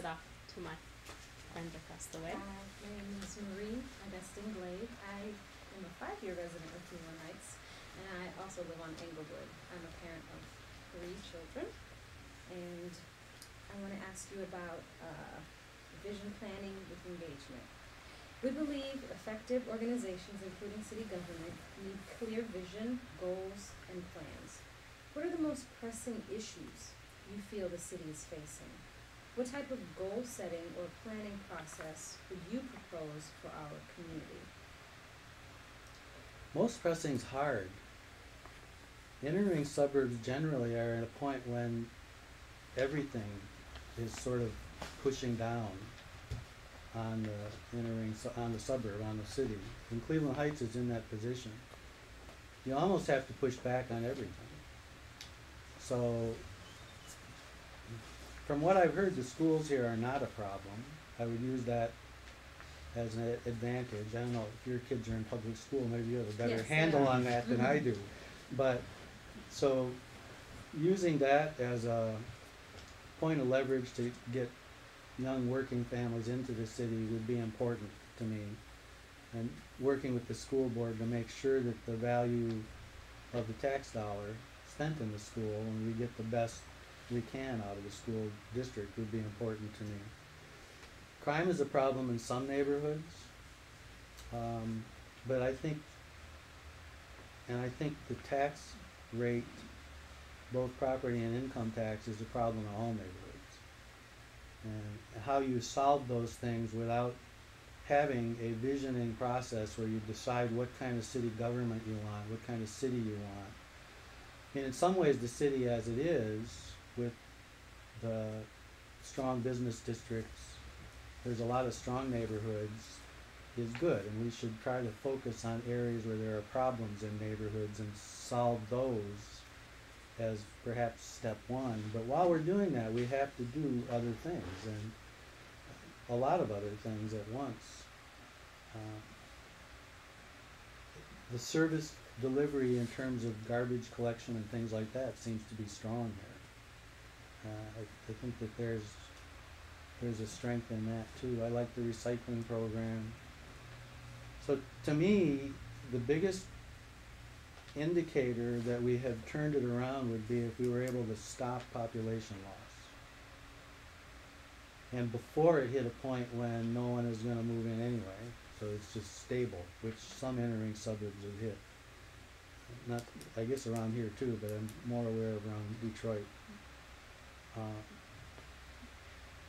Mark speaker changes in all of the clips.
Speaker 1: it off to my friend across the way.
Speaker 2: My name is Marie Augustine Glade. I am a 5-year resident of Cleveland Heights, and I also live on Englewood. I'm a parent of 3 children, and I want to ask you about vision planning with engagement. We believe effective organizations, including city government, need clear vision, goals, and plans. What are the most pressing issues you feel the city is facing? What type of goal setting or planning process would you propose for our community?
Speaker 3: Most pressing's hard. Inner-ring suburbs generally are at a point when everything is sort of pushing down on the on the suburb, on the city. And Cleveland Heights is in that position. You almost have to push back on everything. So, from what I've heard, the schools here are not a problem. I would use that as an advantage. I don't know, if your kids are in public school, maybe you have a better handle on that than I do. But, so, using that as a point of leverage to get young working families into the city would be important to me. And working with the school board to make sure that the value of the tax dollar spent in the school and we get the best we can out of the school district would be important to me. Crime is a problem in some neighborhoods, but I think the tax rate, both property and income tax, is a problem in all neighborhoods. And how you solve those things without having a visioning process where you decide what kind of city government you want, what kind of city you want. I mean, in some ways, the city as it is, with the strong business districts, there's a lot of strong neighborhoods, is good. And we should try to focus on areas where there are problems in neighborhoods and solve those as perhaps step one. But while we're doing that, we have to do other things, and a lot of other things at once. The service delivery in terms of garbage collection and things like that seems to be strong here. I think that there's a strength in that too. I like the recycling program. So to me, the biggest indicator that we have turned it around would be if we were able to stop population loss. And before it hit a point when no one is going to move in anyway, so it's just stable, which some entering suburbs have hit. Not, I guess around here too, but I'm more aware of around Detroit.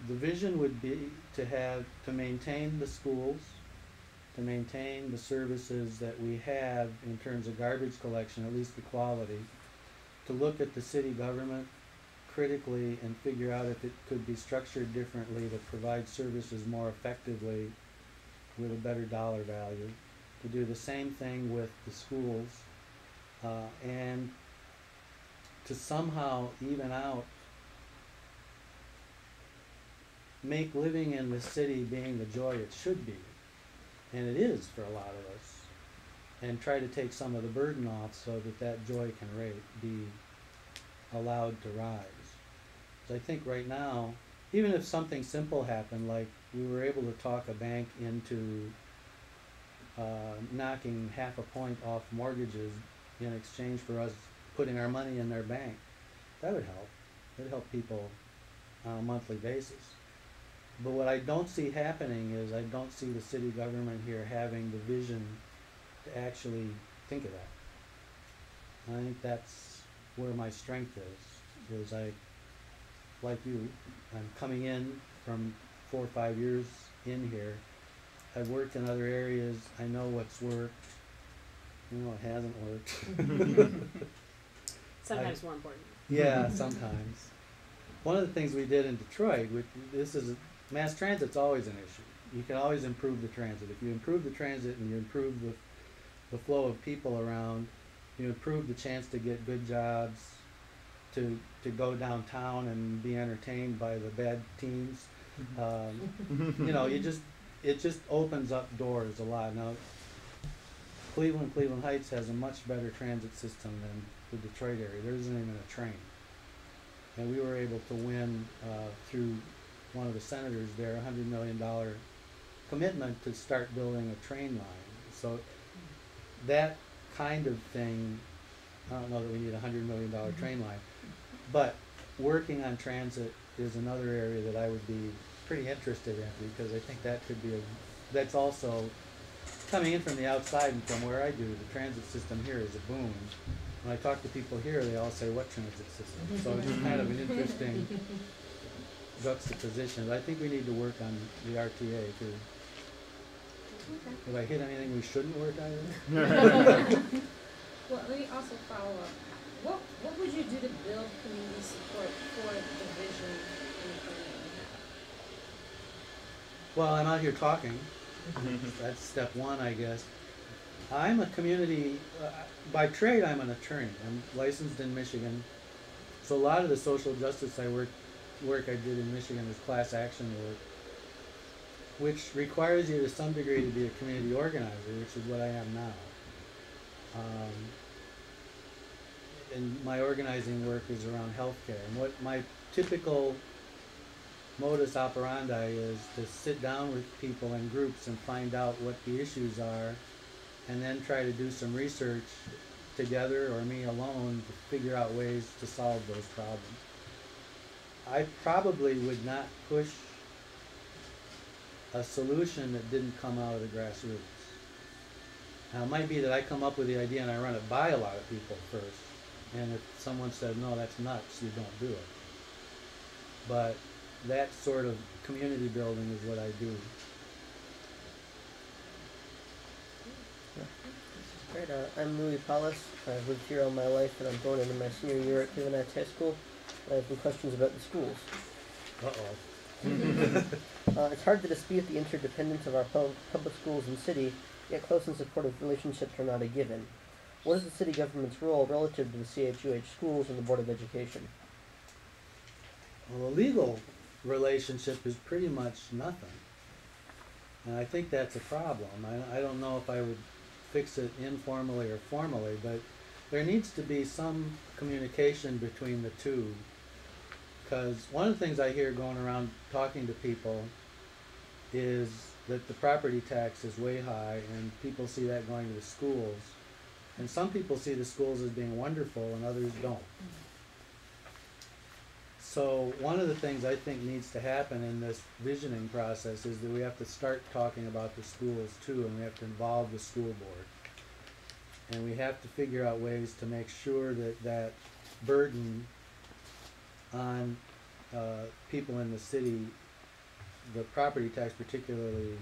Speaker 3: The vision would be to maintain the schools, to maintain the services that we have in terms of garbage collection, at least the quality, to look at the city government critically and figure out if it could be structured differently to provide services more effectively with a better dollar value, to do the same thing with the schools, and to somehow even out, make living in the city being the joy it should be, and it is for a lot of us, and try to take some of the burden off so that that joy can be allowed to rise. So I think right now, even if something simple happened, like we were able to talk a bank into knocking half a point off mortgages in exchange for us putting our money in their bank, that would help. It would help people on a monthly basis. But what I don't see happening is I don't see the city government here having the vision to actually think of that. And I think that's where my strength is I, like you, I'm coming in from 4 or 5 years in here. I've worked in other areas. I know what's worked. You know what hasn't worked.
Speaker 1: Sometimes more important.
Speaker 3: Yeah, sometimes. One of the things we did in Detroit, mass transit's always an issue. You can always improve the transit. If you improve the transit and you improve the flow of people around, you improve the chance to get good jobs, to go downtown and be entertained by the bad teens. You know, it just opens up doors a lot. Now, Cleveland Heights has a much better transit system than the Detroit area. There isn't even a train. And we were able to win through one of the senators there, $100 million commitment to start building a train line. So that kind of thing, I don't know that we need a $100 million train line, but working on transit is another area that I would be pretty interested in, because I think that could be that's also coming in from the outside and from where I do. The transit system here is a boom. When I talk to people here, they all say, "What transit system?" So it's kind of an interesting juxtaposition. I think we need to work on the RTA too.
Speaker 2: Okay.
Speaker 3: Have I hit anything we shouldn't work on?
Speaker 2: Well, let me also follow up. What would you do to build community support for the vision and the plan that you have?
Speaker 3: Well, I'm out here talking. That's step one, I guess. I'm a community, by trade I'm an attorney. I'm licensed in Michigan. So a lot of the social justice work I did in Michigan was class action work, which requires you to some degree to be a community organizer, which is what I am now. And my organizing work is around healthcare. And what my typical modus operandi is to sit down with people in groups and find out what the issues are, and then try to do some research together or me alone to figure out ways to solve those problems. I probably would not push a solution that didn't come out of the grassroots. Now, it might be that I come up with the idea and I run it by a lot of people first, and if someone says, no, that's nuts, you don't do it. But that sort of community building is what I do.
Speaker 4: Great. I'm Louis Paulus. I've lived here all my life, and I'm going into my senior year at Cleveland Heights High School. I have some questions about the schools. It's hard to dispute the interdependence of our public schools and city, yet close and supportive relationships are not a given. What is the city government's role relative to the CHUH schools and the Board of Education?
Speaker 3: Well, the legal relationship is pretty much nothing. And I think that's a problem. I don't know if I would fix it informally or formally, but there needs to be some communication between the two. Because one of the things I hear going around talking to people is that the property tax is way high, and people see that going to the schools. And some people see the schools as being wonderful and others don't. So one of the things I think needs to happen in this visioning process is that we have to start talking about the schools too, and we have to involve the school board. And we have to figure out ways to make sure that that burden on people in the city, the property tax particularly,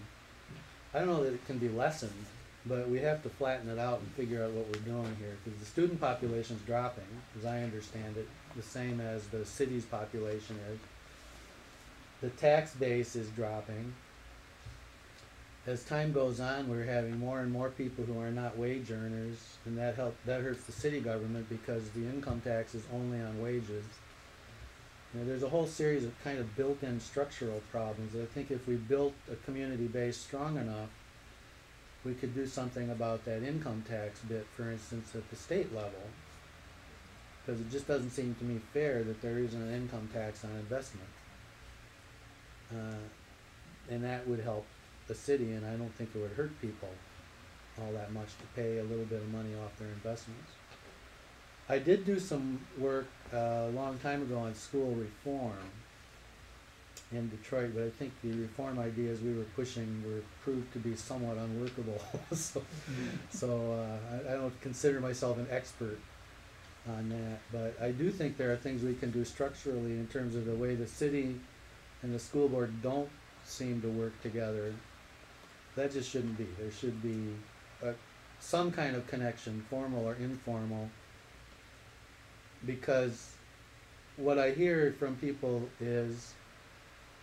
Speaker 3: I don't know that it can be lessened, but we have to flatten it out and figure out what we're doing here, because the student population is dropping, as I understand it, the same as the city's population is. The tax base is dropping. As time goes on, we're having more and more people who are not wage earners, and that hurts the city government because the income tax is only on wages. You know, there's a whole series of kind of built-in structural problems that I think if we built a community base strong enough, we could do something about that income tax bit, for instance, at the state level. Because it just doesn't seem to me fair that there isn't an income tax on investment. And that would help the city, and I don't think it would hurt people all that much to pay a little bit of money off their investments. I did do some work a long time ago on school reform in Detroit, but I think the reform ideas we were pushing were proved to be somewhat unworkable. So I don't consider myself an expert on that, but I do think there are things we can do structurally in terms of the way the city and the school board don't seem to work together. That just shouldn't be. There should be some kind of connection, formal or informal, because what I hear from people is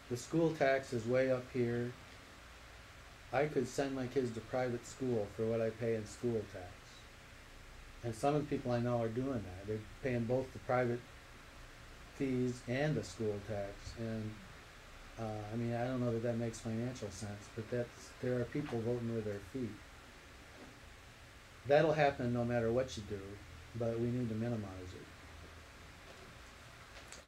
Speaker 3: the school tax is way up here. I could send my kids to private school for what I pay in school tax. And some of the people I know are doing that. They're paying both the private fees and the school tax. And I mean, I don't know that that makes financial sense, but there are people voting with their feet. That'll happen no matter what you do, but we need to minimize it.